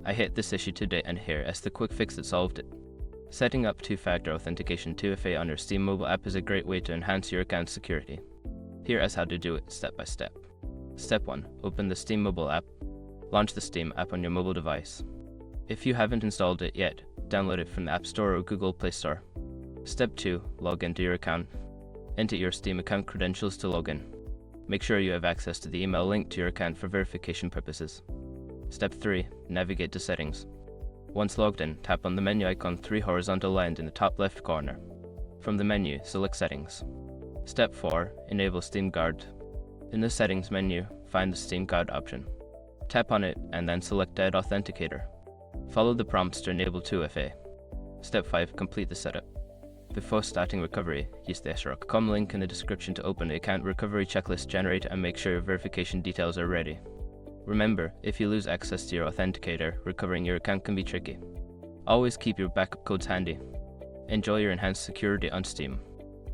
I hit this issue today and here is the quick fix that solved it. Setting up two-factor authentication 2FA on your Steam mobile app is a great way to enhance your account's security. Here is how to do it step by step. Step 1. Open the Steam mobile app. Launch the Steam app on your mobile device. If you haven't installed it yet, download it from the App Store or Google Play Store. Step 2. Log into your account. Enter your Steam account credentials to log in. Make sure you have access to the email link to your account for verification purposes. Step 3. Navigate to Settings. Once logged in, tap on the menu icon 3 horizontal lines in the top left corner. From the menu, select Settings. Step 4. Enable Steam Guard. In the Settings menu, find the Steam Guard option. Tap on it and then select Add Authenticator. Follow the prompts to enable 2FA. Step 5. Complete the setup. Before starting recovery, use the srock.com link in the description to open the account recovery checklist generator and make sure your verification details are ready. Remember, if you lose access to your authenticator, recovering your account can be tricky. Always keep your backup codes handy. Enjoy your enhanced security on Steam.